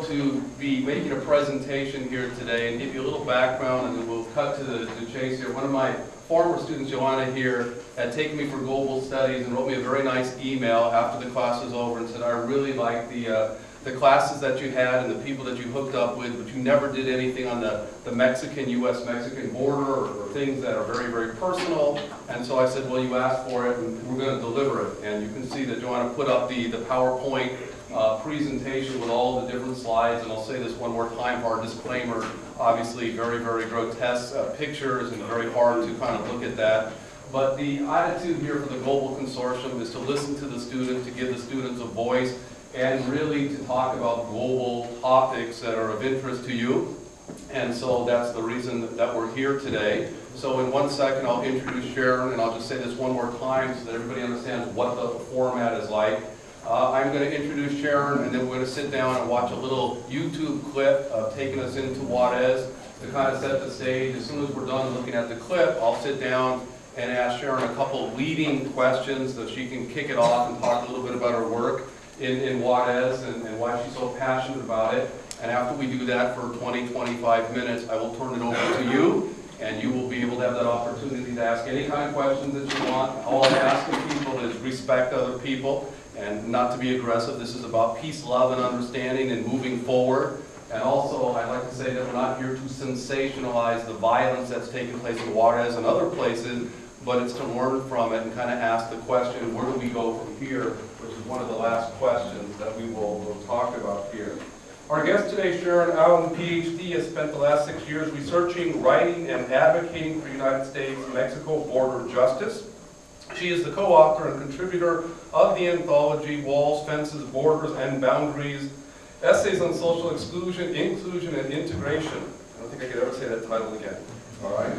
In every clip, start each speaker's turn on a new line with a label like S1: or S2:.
S1: to be making a presentation here today and give you a little background, and then we'll cut to the chase here. One of my former students, Joanna here, had taken me for global studies and wrote me a very nice email after the class was over and said, I really like the classes that you had and the people that you hooked up with, but you never did anything on the U.S.-Mexican border or things that are very, very personal. And so I said, well, you asked for it and we're going to deliver it. And you can see that Joanna put up the PowerPoint presentation with all the different slides, and I'll say this one more time for our disclaimer, obviously very, very grotesque pictures and very hard to kind of look at that. But the attitude here for the Global Consortium is to listen to the students, to give the students a voice, and really to talk about global topics that are of interest to you. And so that's the reason that we're here today. So in 1 second I'll introduce Sharon, and I'll just say this one more time so that everybody understands what the format is like. I'm going to introduce Sharon, and then we're going to sit down and watch a little YouTube clip of taking us into Juarez to kind of set the stage. As soon as we're done looking at the clip, I'll sit down and ask Sharon a couple leading questions so she can kick it off and talk a little bit about her work in Juarez and why she's so passionate about it. And after we do that for 20-25 minutes, I will turn it over to you, and you will be able to have that opportunity to ask any kind of questions that you want. All I'm asking people is respect other people and not to be aggressive. This is about peace, love, and understanding and moving forward. And also, I'd like to say that we're not here to sensationalize the violence that's taking place in Juarez and other places, but it's to learn from it and kind of ask the question, where do we go from here, which is one of the last questions that we will talk about here. Our guest today, Sharon Allen, PhD, has spent the last 6 years researching, writing, and advocating for United States-Mexico border justice. She is the co-author and contributor of the anthology Walls, Fences, Borders, and Boundaries, Essays on Social Exclusion, Inclusion, and Integration. I don't think I could ever say that title again. All right?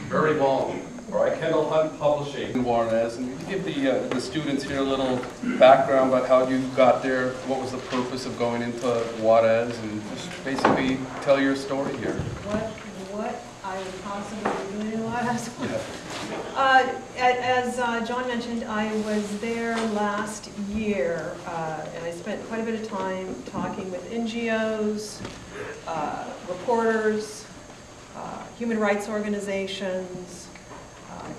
S1: Very long. All right, Kendall Hunt Publishing in Juarez. And you give the students here a little background about how you got there, what was the purpose of going into Juarez, and just basically tell your story here.
S2: What I would possibly be doing in Juarez.
S1: Yeah.
S2: As John mentioned, I was there last year, and I spent quite a bit of time talking with NGOs, reporters, human rights organizations,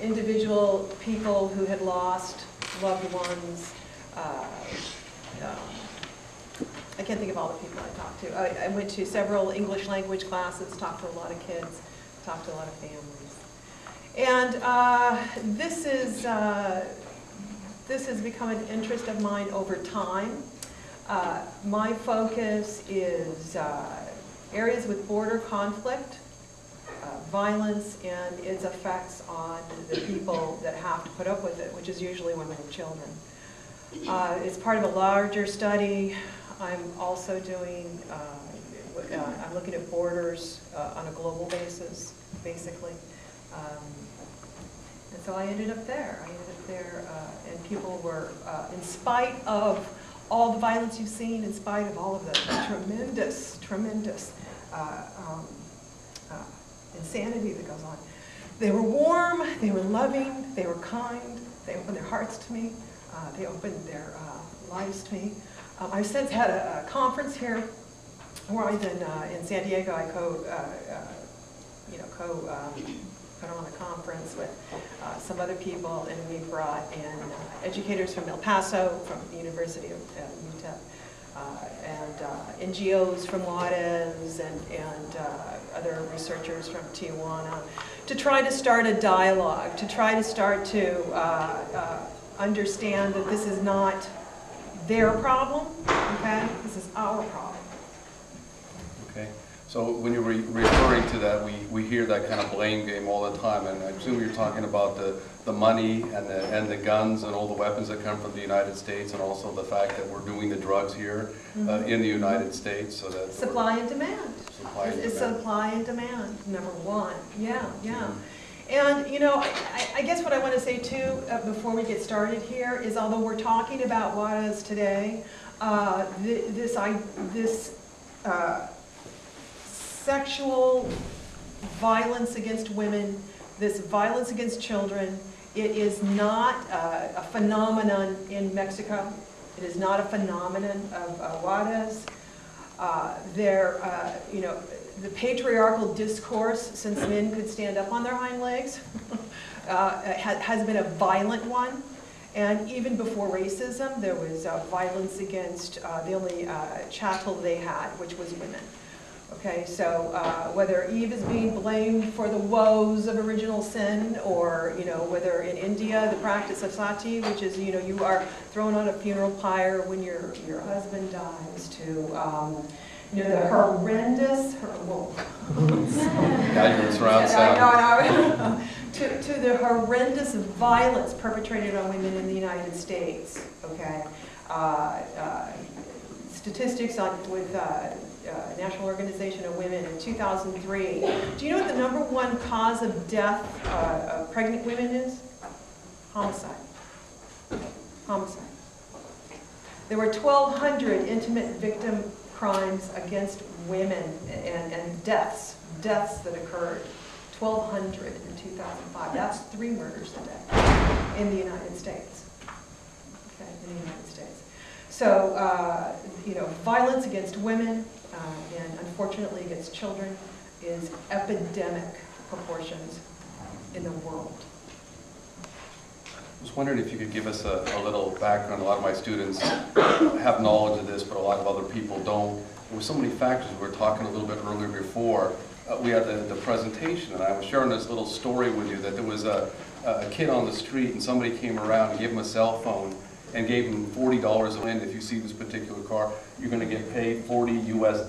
S2: individual people who had lost loved ones. I can't think of all the people I talked to. I went to several English language classes, talked to a lot of kids, talked to a lot of families. And this has become an interest of mine over time. My focus is areas with border conflict, violence, and its effects on the people that have to put up with it, which is usually women and children. It's part of a larger study. I'm also doing, I'm looking at borders on a global basis, basically. And so I ended up there. And people were, in spite of all the violence you've seen, in spite of all of the tremendous insanity that goes on, they were warm, they were loving, they were kind, they opened their hearts to me, they opened their lives to me. I've since had a conference here where I was in San Diego. I put on a conference with some other people, and we brought in educators from El Paso, from the University of UTEP, and NGOs from Juarez, and other researchers from Tijuana, to try to start a dialogue, to try to start to understand that this is not their problem, okay? This is our problem.
S1: Okay. So when you're referring to that, we hear that kind of blame game all the time, and I assume you're talking about the money and the guns and all the weapons that come from the United States, and also the fact that we're doing the drugs here in the United States, so that
S2: supply and demand. It's supply and demand, number one. Yeah. And you know, I guess what I want to say too before we get started here is, although we're talking about Juarez today, this sexual violence against women, this violence against children, it is not a phenomenon in Mexico. It is not a phenomenon of Juarez. You know, the patriarchal discourse, since men could stand up on their hind legs, has been a violent one. And even before racism, there was violence against the only chattel they had, which was women. Okay, so whether Eve is being blamed for the woes of original sin, or you know, whether in India the practice of sati, which is, you know, you are thrown on a funeral pyre when your husband dies, to you know, the horrendous,
S1: Now you're in surround sound.
S2: to the horrendous violence perpetrated on women in the United States. Okay, statistics with National Organization of Women in 2003. Do you know what the #1 cause of death of pregnant women is? Homicide. Homicide. There were 1,200 intimate victim crimes against women and deaths that occurred. 1,200 in 2005. That's 3 murders a day in the United States. Okay, in the United States. So, you know, violence against women and unfortunately against children is epidemic proportions in the world.
S1: I was wondering if you could give us a little background. A lot of my students have knowledge of this, but a lot of other people don't. There were so many factors. We were talking a little bit earlier before. We had the presentation, and I was sharing this little story with you that there was a kid on the street, and somebody came around and gave him a cell phone and gave him $40 a win. If you see this particular car, you're going to get paid $40 US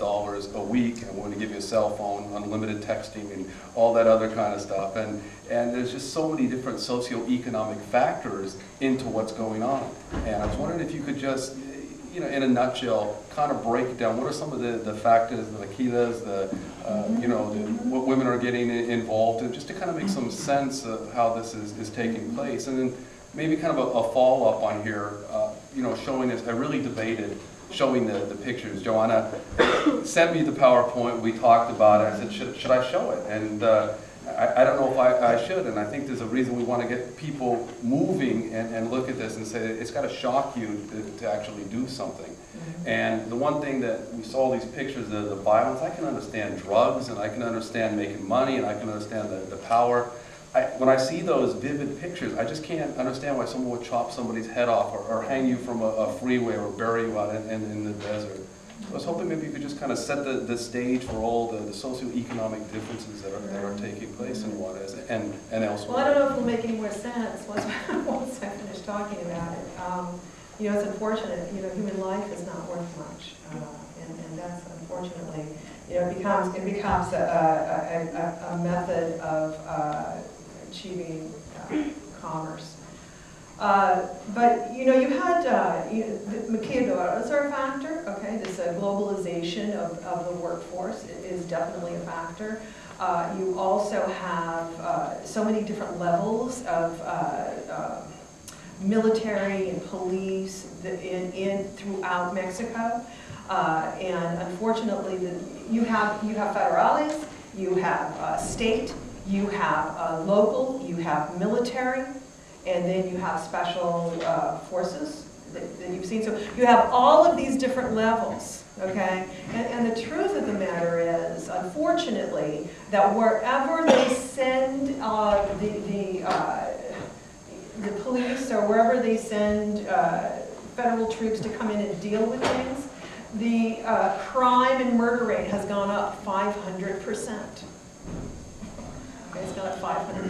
S1: a week, and we're going to give you a cell phone, unlimited texting, and all that other kind of stuff. And there's just so many different socioeconomic factors into what's going on. And I was wondering if you could just, you know, in a nutshell, kind of break it down. What are some of the factors, the maquilas, you know, what women are getting involved in, just to kind of make some sense of how this is taking place. And then maybe kind of a follow-up on here, you know, showing this. I really debated showing the pictures. Joanna sent me the PowerPoint. We talked about it. I said, should I show it? And I don't know if I should, and I think there's a reason we want to get people moving and look at this and say it's got to shock you to actually do something. Mm-hmm. And the one thing that we saw these pictures, the violence, I can understand drugs, and I can understand making money, and I can understand the power. When I see those vivid pictures, I just can't understand why someone would chop somebody's head off or hang you from a freeway or bury you out in the desert. I was hoping maybe you could just kind of set the stage for all the socioeconomic differences that are taking place in Juarez and elsewhere.
S2: Well, I don't know if it'll make any more sense once I finish talking about it. You know, it's unfortunate. You know, human life is not worth much, and that's unfortunately, you know, it becomes a method of achieving commerce. But you know, you had the maquiladoras are a factor. Okay, this globalization of the workforce is definitely a factor. You also have so many different levels of military and police throughout Mexico, and unfortunately, you have federales, you have state, you have local, you have military. And then you have special forces that you've seen. So you have all of these different levels, okay? And the truth of the matter is, unfortunately, that wherever they send the police, or wherever they send federal troops to come in and deal with things, the crime and murder rate has gone up 500%. Okay, it's gone up 500%.